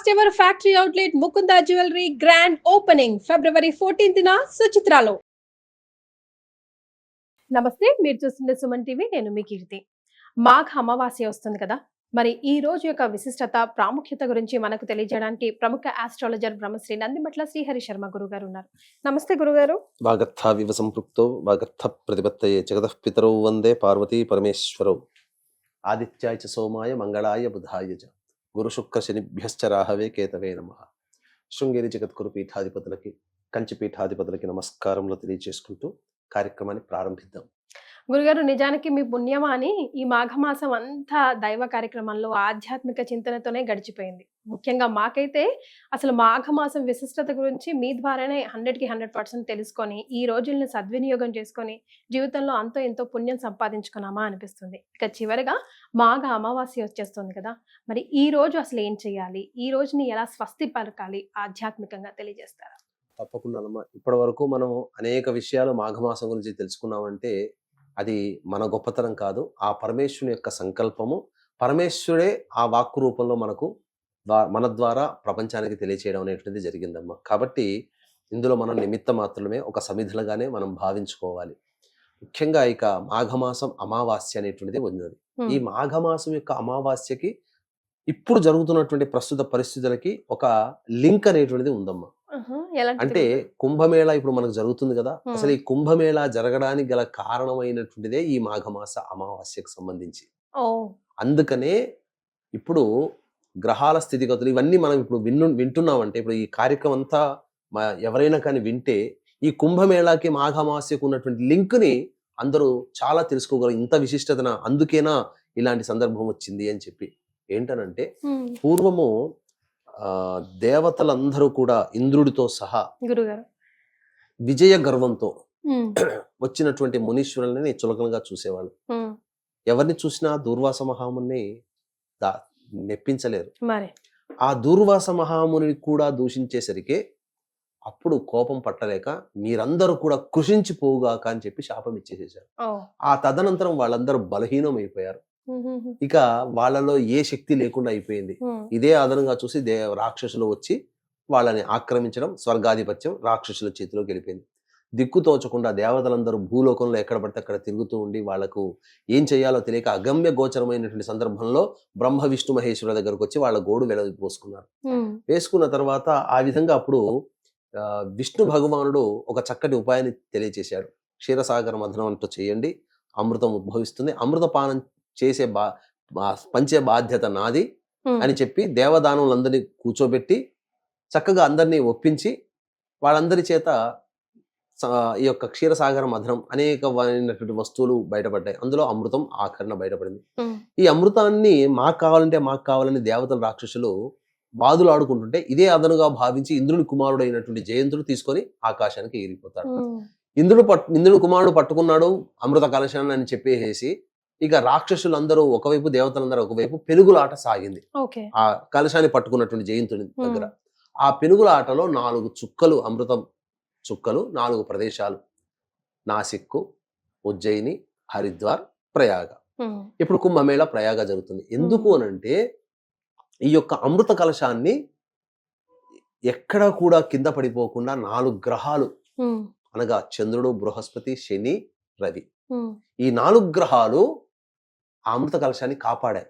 First ever factory outlet Mukunda jewellery grand opening February 14న సుచిత్రాలో. నమస్తే, మీరు చూస్తున్న సుమన్ టీవీ. నేను మీ కీర్తి. మాఘ అమావాస్య వస్తుంది కదా, మరి ఈ రోజు యొక్క విశిష్టత ప్రాముఖ్యత గురించి మనకు తెలియజేయడానికి ప్రముఖ ఆస్ట్రాలజర్ బ్రహ్మశ్రీ నందిమట్ల శ్రీహరి శర్మ గురుగారు ఉన్నారు. నమస్తే గురుగారు. వాగర్థావివ సంపృక్తో వాగర్థ ప్రతిపత్తయే జగతః పితరౌ వందే పార్వతీ పరమేశ్వరౌ. ఆదిత్యాయ చ సోమాయ మంగళాయ బుధాయ చ గురు శుక్ర శనిభ్యశ్చ రాహవే కేతవే నమః. శృంగేరి జగద్గురు పీఠాధిపతులకి, కంచి పీఠాధిపతులకి నమస్కారంలో తెలియజేసుకుంటూ కార్యక్రమాన్ని ప్రారంభిద్దాం. గురుగారు, నిజానికి మీ పుణ్యమా అని ఈ మాఘమాసం అంతా దైవ కార్యక్రమంలో ఆధ్యాత్మిక చింతనతోనే గడిచిపోయింది. ముఖ్యంగా మాకైతే అసలు మాఘమాసం విశిష్టత గురించి మీ ద్వారానే 100కి 100% తెలుసుకొని ఈ రోజుల్ని సద్వినియోగం చేసుకొని జీవితంలో అంతో ఎంతో పుణ్యం సంపాదించుకున్నామా అనిపిస్తుంది. ఇక చివరిగా మాఘ అమావాస్య వచ్చేస్తుంది కదా, మరి ఈ రోజు అసలు ఏం చేయాలి, ఈ రోజుని ఎలా స్వస్తి పలకాలి ఆధ్యాత్మికంగా తెలియజేస్తారా? తప్పకుండా. ఇప్పటి వరకు మనం అనేక విషయాలు మాఘమాసం గురించి తెలుసుకున్నామంటే అది మన గొప్పతనం కాదు, ఆ పరమేశ్వరుని యొక్క సంకల్పము. పరమేశ్వరుడే ఆ వాక్కు రూపంలో మన ద్వారా ప్రపంచానికి తెలియచేయడం అనేటువంటిది జరిగిందమ్మా. కాబట్టి ఇందులో మనం నిమిత్త మాత్రమే, ఒక సమిధులుగానే మనం భావించుకోవాలి. ముఖ్యంగా ఇక మాఘమాసం అమావాస్య అనేటువంటిది ఉన్నది. ఈ మాఘమాసం యొక్క అమావాస్యకి ఇప్పుడు జరుగుతున్నటువంటి ప్రస్తుత పరిస్థితులకి ఒక లింక్ అనేటువంటిది ఉందమ్మా. అంటే కుంభమేళా ఇప్పుడు మనకు జరుగుతుంది కదా, అసలు ఈ కుంభమేళా జరగడానికి గల కారణమైనటువంటిదే ఈ మాఘమాస అమావాస్యకు సంబంధించి. అందుకనే ఇప్పుడు గ్రహాల స్థితిగతులు ఇవన్నీ మనం ఇప్పుడు వింటున్నామంటే, ఇప్పుడు ఈ కార్యక్రమం అంతా ఎవరైనా కానీ వింటే ఈ కుంభమేళాకి మాఘమాస్యకు ఉన్నటువంటి లింక్ ని అందరూ చాలా తెలుసుకోగలరు. ఇంత విశిష్టతన అందుకేనా ఇలాంటి సందర్భం వచ్చింది అని చెప్పి. ఏంటనంటే పూర్వము దేవతలందరూ కూడా ఇంద్రుడితో సహా విజయ గర్వంతో వచ్చినటువంటి మునీశ్వరులని చులకనగా చూసేవాళ్ళు. ఎవరిని చూసినా దూర్వాస మహాముని మెప్పించలేరు. ఆ దూర్వాస మహాముని కూడా దూషించేసరికి అప్పుడు కోపం పట్టలేక మీరందరూ కూడా కృషించిపోవుగాక అని చెప్పి శాపం ఇచ్చేసేసారు. ఆ తదనంతరం వాళ్ళందరూ బలహీనం అయిపోయారు. ఇక వాళ్ళలో ఏ శక్తి లేకుండా అయిపోయింది. ఇదే అదనంగా చూసి రాక్షసులు వచ్చి వాళ్ళని ఆక్రమించడం, స్వర్గాధిపత్యం రాక్షసుల చేతిలోకి వెళ్ళిపోయింది. దిక్కు తోచకుండా దేవతలందరూ భూలోకంలో ఎక్కడ పడితే అక్కడ తిరుగుతూ ఉండి వాళ్ళకు ఏం చేయాలో తెలియక అగమ్య గోచరమైనటువంటి సందర్భంలో బ్రహ్మ విష్ణు మహేశ్వరుల దగ్గరకు వచ్చి వాళ్ళ గోడు వేసుకున్నారు. వేసుకున్న తర్వాత ఆ విధంగా అప్పుడు విష్ణు భగవానుడు ఒక చక్కటి ఉపాయాన్ని తెలియచేశాడు. క్షీరసాగర మథనం అంటూ చేయండి, అమృతం ఉద్భవిస్తుంది, అమృత పానం చేసే పంచే బాధ్యత నాది అని చెప్పి దేవదానులందరినీ కూర్చోబెట్టి చక్కగా అందరినీ ఒప్పించి వాళ్ళందరి చేత ఈ యొక్క క్షీరసాగర మథనం అనేకమైనటువంటి వస్తువులు బయటపడ్డాయి. అందులో అమృతం ఆఖరణ బయటపడింది. ఈ అమృతాన్ని మాకు కావాలని దేవతల రాక్షసులు బాధలు ఆడుకుంటుంటే ఇదే అదనుగా భావించి ఇంద్రుని కుమారుడు అయినటువంటి జయంతుడు తీసుకొని ఆకాశానికి ఎగిరిపోతాడు. ఇంద్రుడు కుమారుడు పట్టుకున్నాడు అమృత కలశాన్ని అని చెప్పేసి ఇక రాక్షసులందరూ ఒకవైపు, దేవతలందరూ ఒకవైపు పెనుగులాట సాగింది. ఆ కలశాన్ని పట్టుకున్నటువంటి జయంతుని దగ్గర ఆ పెనుగులాటలో 4 చుక్కలు, అమృతం చుక్కలు 4 ప్రదేశాలు, నాసిక్కు, ఉజ్జయిని, హరిద్వార్, ప్రయాగ. ఇప్పుడు కుంభమేళ ప్రయాగ జరుగుతుంది. ఎందుకు అనంటే ఈ యొక్క అమృత కలశాన్ని ఎక్కడా కూడా కింద పడిపోకుండా 4 గ్రహాలు అనగా చంద్రుడు, బృహస్పతి, శని, రవి, ఈ 4 గ్రహాలు ఆ అమృత కలశాన్ని కాపాడాయి.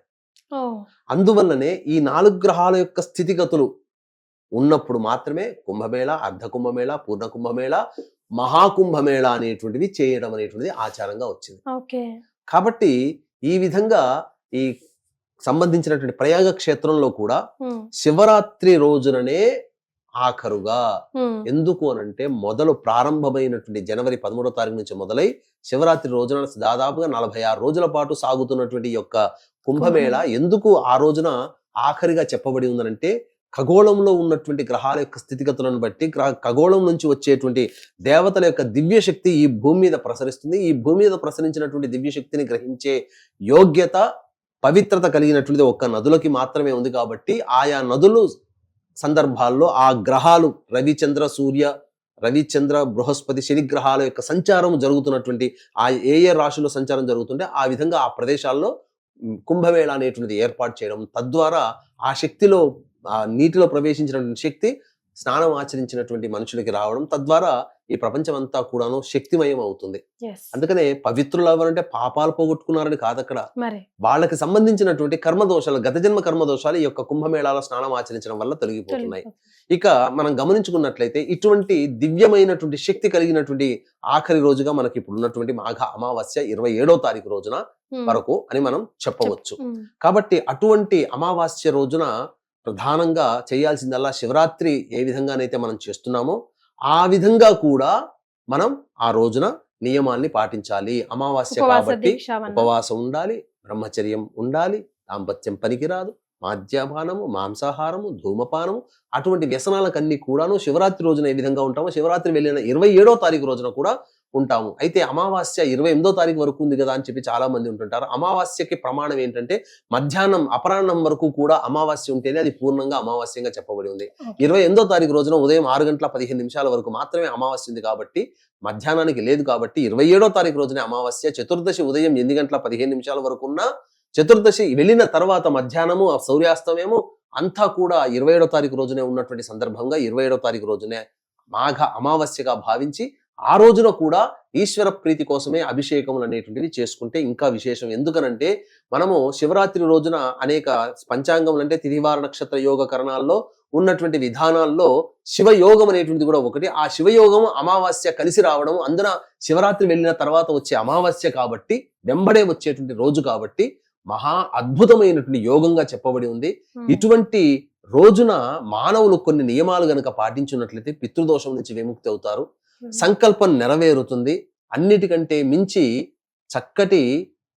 అందువల్లనే ఈ 4 గ్రహాల యొక్క స్థితిగతులు ఉన్నప్పుడు మాత్రమే కుంభమేళ, అర్ధ కుంభమేళ, పూర్ణ కుంభమేళ, మహాకుంభమేళ అనేటువంటివి చేయడం అనేటువంటిది ఆచారంగా వచ్చింది. కాబట్టి ఈ విధంగా ఈ సంబంధించినటువంటి ప్రయాగ క్షేత్రంలో కూడా శివరాత్రి రోజుననే ఆఖరుగా, ఎందుకు అనంటే మొదలు ప్రారంభమైనటువంటి జనవరి 13వ తారీఖు నుంచి మొదలై శివరాత్రి రోజున దాదాపుగా 46 రోజుల పాటు సాగుతున్నటువంటి యొక్క కుంభమేళ ఎందుకు ఆ రోజున ఆఖరిగా చెప్పబడి ఉందనంటే ఖగోళంలో ఉన్నటువంటి గ్రహాల యొక్క స్థితిగతులను బట్టి ఖగోళం నుంచి వచ్చేటువంటి దేవతల యొక్క దివ్య శక్తి ఈ భూమి మీద ప్రసరిస్తుంది. ఈ భూమి మీద ప్రసరించినటువంటి దివ్య శక్తిని గ్రహించే యోగ్యత, పవిత్రత కలిగినటువంటిది ఒక్క నదులకి మాత్రమే ఉంది. కాబట్టి ఆయా నదులు సందర్భాల్లో ఆ గ్రహాలు రవిచంద్ర బృహస్పతి శని గ్రహాల యొక్క సంచారం జరుగుతున్నటువంటి ఆ ఏ రాశుల్లో సంచారం జరుగుతుంటే ఆ విధంగా ఆ ప్రదేశాల్లో కుంభమేళ అనేటువంటిది ఏర్పాటు చేయడం, తద్వారా ఆ శక్తిలో ఆ నీటిలో ప్రవేశించినటువంటి శక్తి స్నానం ఆచరించినటువంటి మనుషులకి రావడం, తద్వారా ఈ ప్రపంచం అంతా కూడాను శక్తిమయం అవుతుంది. అందుకనే పవిత్రులు ఎవరంటే పాపాలు పోగొట్టుకున్నారని కాదు అక్కడ, వాళ్ళకి సంబంధించినటువంటి కర్మదోషాలు, గత జన్మ కర్మదోషాలు ఈ యొక్క కుంభమేళాలో స్నానం ఆచరించడం వల్ల తొలగిపోతున్నాయి. ఇక మనం గమనించుకున్నట్లయితే ఇటువంటి దివ్యమైనటువంటి శక్తి కలిగినటువంటి ఆఖరి రోజుగా మనకి ఇప్పుడు ఉన్నటువంటి మాఘ అమావాస్య 27వ తారీఖు రోజున వరకు అని మనం చెప్పవచ్చు. కాబట్టి అటువంటి అమావాస్య రోజున ప్రధానంగా చేయాల్సిందల్లా శివరాత్రి ఏ విధంగానైతే మనం చేస్తున్నామో ఆ విధంగా కూడా మనం ఆ రోజున నియమాల్ని పాటించాలి. అమావాస్య కాబట్టి ఉపవాసం ఉండాలి, బ్రహ్మచర్యం ఉండాలి, దాంపత్యం పనికిరాదు, మాద్యపానము, మాంసాహారము, ధూమపానము, అటువంటి వ్యసనాలకన్నీ కూడాను శివరాత్రి రోజున ఏ విధంగా ఉంటామో శివరాత్రి వెళ్ళిన 27వ తారీఖు రోజున కూడా ఉంటాము. అయితే అమావాస్య 28వ తారీఖు వరకు ఉంది కదా అని చెప్పి చాలా మంది ఉంటుంటారు. అమావాస్యకి ప్రమాణం ఏంటంటే మధ్యాహ్నం అపరాహ్నం వరకు కూడా అమావాస్య ఉంటేనే అది పూర్ణంగా అమావాస్యంగా చెప్పబడి ఉంది. 28వ తారీఖు రోజున ఉదయం 6:15 వరకు మాత్రమే అమావాస్య ఉంది కాబట్టి మధ్యాహ్నానికి లేదు. కాబట్టి 27వ తారీఖు రోజునే అమావాస్య. చతుర్దశి ఉదయం 8:15 వరకు ఉన్న చతుర్దశి వెళ్ళిన తర్వాత మధ్యాహ్నము సూర్యాస్తమయము అంతా కూడా 27వ తారీఖు రోజునే ఉన్నటువంటి సందర్భంగా 27వ తారీఖు రోజునే మాఘ అమావాస్యగా భావించి ఆ రోజున కూడా ఈశ్వర ప్రీతి కోసమే అభిషేకములు అనేటువంటివి చేసుకుంటే ఇంకా విశేషం. ఎందుకనంటే మనము శివరాత్రి రోజున అనేక పంచాంగములు అంటే తిథివార నక్షత్ర యోగ కరణాల్లో ఉన్నటువంటి విధానాల్లో శివయోగం అనేటువంటిది కూడా ఒకటి. ఆ శివయోగం అమావాస్య కలిసి రావడం, అందున శివరాత్రి వెళ్ళిన తర్వాత వచ్చే అమావాస్య కాబట్టి వెంబడే వచ్చేటువంటి రోజు కాబట్టి మహా అద్భుతమైనటువంటి యోగంగా చెప్పబడి ఉంది. ఇటువంటి రోజున మానవులు కొన్ని నియమాలు గనక పాటించున్నట్లయితే పితృదోషం నుంచి విముక్తి అవుతారు, సంకల్పం నెరవేరుతుంది, అన్నిటికంటే మించి చక్కటి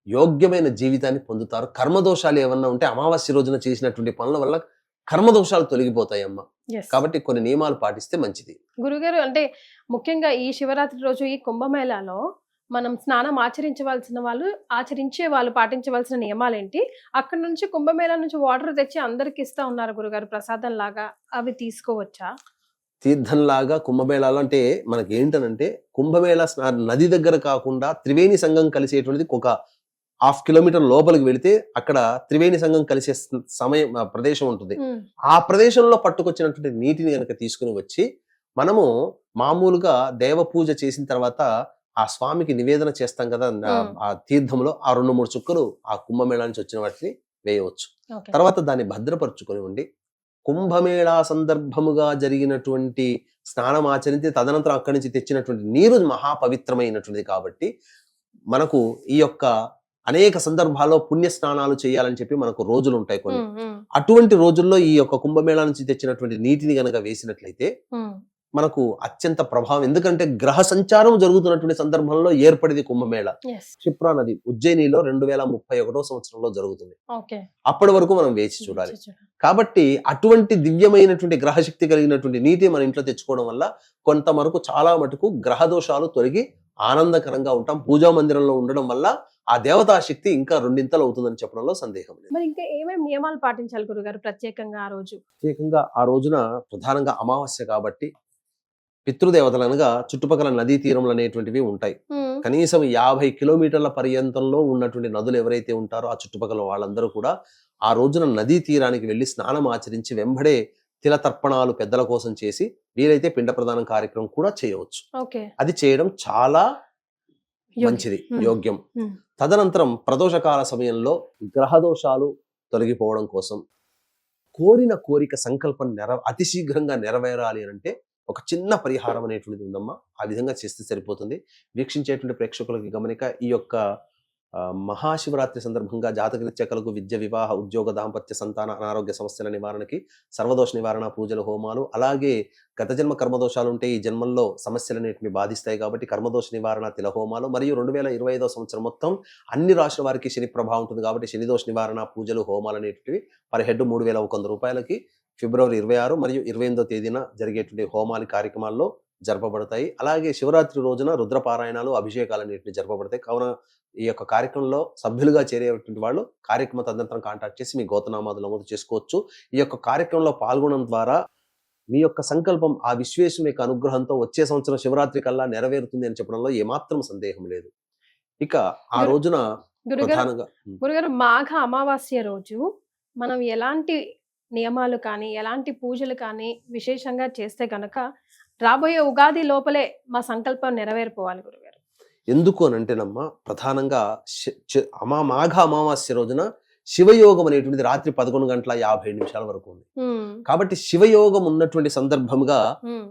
యోగ్యమైన జీవితాన్ని పొందుతారు. కర్మదోషాలు ఏమన్నా ఉంటే అమావాస్య రోజున చేసినటువంటి పనుల వల్ల కర్మదోషాలు తొలగిపోతాయమ్మా. కాబట్టి కొన్ని నియమాలు పాటిస్తే మంచిది. గురుగారు, అంటే ముఖ్యంగా ఈ శివరాత్రి రోజు ఈ కుంభమేళాలో మనం స్నానం ఆచరించే వాళ్ళు పాటించవలసిన నియమాలేంటి? అక్కడ నుంచి కుంభమేళా నుంచి వాటర్ తెచ్చి అందరికి ఇస్తా ఉన్నారు గురుగారు ప్రసాదం లాగా, అవి తీసుకోవచ్చా? తీర్థంలాగా కుంభమేళాలు అంటే మనకి ఏంటనంటే కుంభమేళా నది దగ్గర కాకుండా త్రివేణి సంఘం కలిసేటువంటిది ఒక 1/2 కిలోమీటర్ లోపలికి వెళితే అక్కడ త్రివేణి సంఘం కలిసే ప్రదేశం ఉంటుంది. ఆ ప్రదేశంలో పట్టుకొచ్చినటువంటి నీటిని కనుక తీసుకుని వచ్చి మనము మామూలుగా దేవ పూజ చేసిన తర్వాత ఆ స్వామికి నివేదన చేస్తాం కదా, ఆ తీర్థంలో ఆ 2-3 చుక్కలు ఆ కుంభమేళా నుంచి వచ్చిన వాటిని వేయవచ్చు. తర్వాత దాన్ని భద్రపరుచుకొని ఉండి కుంభమేళా సందర్భముగా జరిగినటువంటి స్నానం ఆచరించి తదనంతరం అక్కడి నుంచి తెచ్చినటువంటి నీరు మహాపవిత్రమైనటువంటిది కాబట్టి మనకు ఈ యొక్క అనేక సందర్భాల్లో పుణ్య స్నానాలు చేయాలని చెప్పి మనకు రోజులు ఉంటాయి కొన్ని. అటువంటి రోజుల్లో ఈ యొక్క కుంభమేళా నుంచి తెచ్చినటువంటి నీటిని గనక వేసినట్లయితే మనకు అత్యంత ప్రభావం. ఎందుకంటే గ్రహ సంచారం జరుగుతున్నటువంటి సందర్భంలో ఏర్పడింది కుంభమేళా. క్షిప్రా నది ఉజ్జయినిలో 2031వ సంవత్సరంలో జరుగుతుంది. అప్పటి వరకు మనం వేచి చూడాలి. కాబట్టి అటువంటి దివ్యమైనటువంటి గ్రహశక్తి కలిగినటువంటి నీటి మన ఇంట్లో తెచ్చుకోవడం వల్ల కొంతవరకు చాలా మటుకు గ్రహ దోషాలు తొలగి ఆనందకరంగా ఉంటాం. పూజా మందిరంలో ఉండడం వల్ల ఆ దేవతా శక్తి ఇంకా రెండింతలు అవుతుందని చెప్పడంలో సందేహం లేదు. మరి ఇంకా ఏమేమి నియమాలు పాటించాలి గురుగారు ప్రత్యేకంగా ఆ రోజు? ప్రత్యేకంగా ఆ రోజున ప్రధానంగా అమావాస్య కాబట్టి పితృదేవతలు అనగా చుట్టుపక్కల నదీ తీరములు అనేటువంటివి ఉంటాయి. కనీసం 50 కిలోమీటర్ల పర్యంతంలో ఉన్నటువంటి నదులు ఎవరైతే ఉంటారో ఆ చుట్టుపక్కల వాళ్ళందరూ కూడా ఆ రోజున నదీ తీరానికి వెళ్లి స్నానం ఆచరించి వెంబడే తిల తర్పణాలు పెద్దల కోసం చేసి వీలైతే పిండ ప్రదానం కార్యక్రమం కూడా చేయవచ్చు. అది చేయడం చాలా మంచిది, యోగ్యం. తదనంతరం ప్రదోషకాల సమయంలో గ్రహదోషాలు తొలగిపోవడం కోసం కోరిన కోరిక సంకల్పం అతి శీఘ్రంగా నెరవేరాలి అంటే ఒక చిన్న పరిహారం అనేటువంటిది ఉందమ్మా. ఆ విధంగా చేస్తే సరిపోతుంది. వీక్షించేటువంటి ప్రేక్షకులకి గమనిక, ఈ యొక్క మహాశివరాత్రి సందర్భంగా జాతకరీత్యా కలుగు విద్య, వివాహ, ఉద్యోగ, దాంపత్య, సంతాన, అనారోగ్య సమస్యల నివారణకి సర్వదోష నివారణ పూజలు, హోమాలు, అలాగే గత జన్మ కర్మదోషాలు ఉంటే ఈ జన్మల్లో సమస్యలన్నిటిని బాధిస్తాయి కాబట్టి కర్మదోష నివారణ తిల హోమాలు, మరియు 2025వ సంవత్సరం మొత్తం అన్ని రాశుల వారికి శని ప్రభావం ఉంటుంది కాబట్టి శనిదోష నివారణ పూజలు, హోమాలు అనేటివి పర్ హెడ్ 3,100 రూపాయలకి ఫిబ్రవరి 26 మరియు 28వ తేదీన జరిగేటువంటి హోమాలి కార్యక్రమాల్లో జరపబడతాయి. అలాగే శివరాత్రి రోజున రుద్రపారాయణాలు, అభిషేకాలు అనేటివి జరపబడతాయి. కావున ఈ యొక్క కార్యక్రమంలో సభ్యులుగా చేరేటువంటి వాళ్ళు కార్యక్రమ తదనంతరం కాంటాక్ట్ చేసి మీ గోత్రనామాలు నమోదు చేసుకోవచ్చు. ఈ యొక్క కార్యక్రమంలో పాల్గొనడం ద్వారా మీ యొక్క సంకల్పం ఆ విశ్వేశ్వరుని యొక్క అనుగ్రహంతో వచ్చే సంవత్సరం శివరాత్రి కల్లా నెరవేరుతుంది అని చెప్పడంలో ఏమాత్రం సందేహం లేదు. ఇక ఆ రోజున ప్రధానంగా గురుగారు మాఘ అమావాస్య రోజు మనం ఎలాంటి నియమాలు కానీ ఎలాంటి పూజలు కానీ విశేషంగా చేస్తే గనక రాబోయే ఉగాది లోపలే మా సంకల్పం నెరవేరిపోవాలి గురుగారు? ఎందుకు అని అంటేనమ్మా, ప్రధానంగా మాఘ అమావాస్య రోజున శివయోగం అనేటువంటిది రాత్రి 11:57 వరకు ఉంది. కాబట్టి శివయోగం ఉన్నటువంటి సందర్భంగా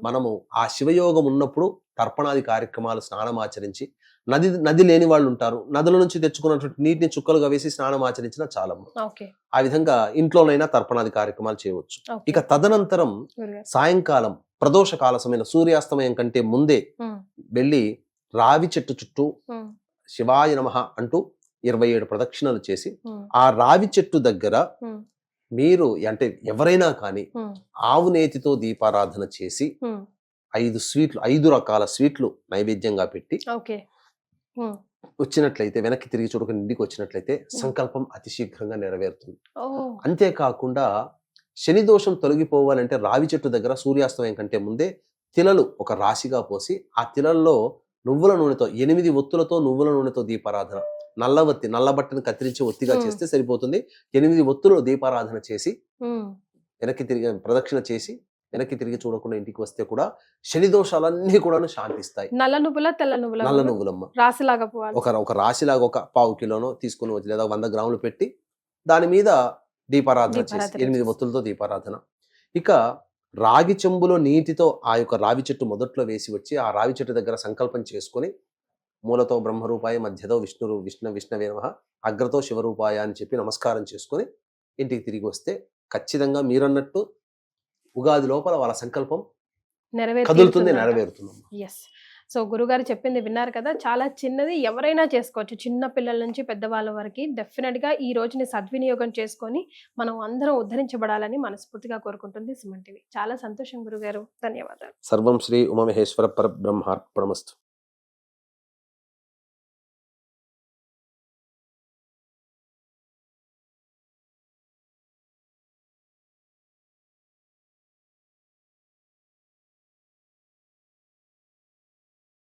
మనము ఆ శివయోగం ఉన్నప్పుడు తర్పణాది కార్యక్రమాలు, స్నానం ఆచరించి, నది లేని వాళ్ళు ఉంటారు, నదుల నుంచి తెచ్చుకున్నటువంటి నీటిని చుక్కలుగా వేసి స్నానం ఆచరించిన చాలమ్మ. ఆ విధంగా ఇంట్లోనైనా తర్పణాది కార్యక్రమాలు చేయవచ్చు. ఇక తదనంతరం సాయంకాలం ప్రదోష కాల సమయం, సూర్యాస్తమయం కంటే ముందే వెళ్ళి రావి చెట్టు చుట్టూ శివాయ నమః అంటూ 27 ప్రదక్షిణలు చేసి, ఆ రావి చెట్టు దగ్గర మీరు అంటే ఎవరైనా కానీ ఆవు నేతితో దీపారాధన చేసి 5 రకాల స్వీట్లు నైవేద్యంగా పెట్టి వచ్చినట్లయితే, వెనక్కి తిరిగి చూడకుండా ఇంటికి వచ్చినట్లయితే సంకల్పం అతి శీఘ్రంగా నెరవేరుతుంది. అంతేకాకుండా శని దోషం తొలగిపోవాలంటే రావి చెట్టు దగ్గర సూర్యాస్తమయం కంటే ముందే తిలలు ఒక రాశిగా పోసి, ఆ తిలల్లో నువ్వుల నూనెతో 8 ఒత్తులతో నువ్వుల నూనెతో దీపారాధన, నల్ల బట్టను కత్తిరించి ఒత్తిగా చేస్తే సరిపోతుంది. 8 ఒత్తులు దీపారాధన చేసి వెనక్కి తిరిగి ప్రదక్షిణ చేసి వెనక్కి తిరిగి చూడకుండా ఇంటికి వస్తే కూడా శని దోషాలన్నీ కూడా శాంతిస్తాయి. నల్ల నువ్వులమ్మ రాశిలాగా ఒక రాశిలాగా ఒక 1/4 కిలోనో తీసుకుని వచ్చి, లేదా 100 గ్రాములు పెట్టి దాని మీద దీపారాధన చేసి 8 ఒత్తులతో దీపారాధన. ఇక రాగి చెంబులో నీటితో ఆ యొక్క రావి చెట్టు మొదట్లో వేసి వచ్చి, ఆ రావి చెట్టు దగ్గర సంకల్పం చేసుకుని, మూలతో బ్రహ్మరూపాయ, మధ్యతో విష్ణవే నమః, అగ్రతో శివరూపాయ అని చెప్పి నమస్కారం చేసుకుని ఇంటికి తిరిగి వస్తే ఖచ్చితంగా మీరన్నట్టు ఉగాది లోపల వాళ్ళ సంకల్పం కదులుతుంది, నెరవేరుతుంది. సో గురుగారు చెప్పింది విన్నారు కదా, చాలా చిన్నది, ఎవరైనా చేసుకోవచ్చు, చిన్న పిల్లల నుంచి పెద్దవాళ్ళ వరకు. డెఫినెట్గా ఈ రోజుని సద్వినియోగం చేసుకొని మనం అందరం ఉద్ధరించబడాలని మనస్ఫూర్తిగా కోరుకుంటుంది సుమన్ టీవీ. చాలా సంతోషం గురుగారు, ధన్యవాదాలు. సర్వం శ్రీ ఉమామహేశ్వర పరబ్రహ్మార్పణమస్తు.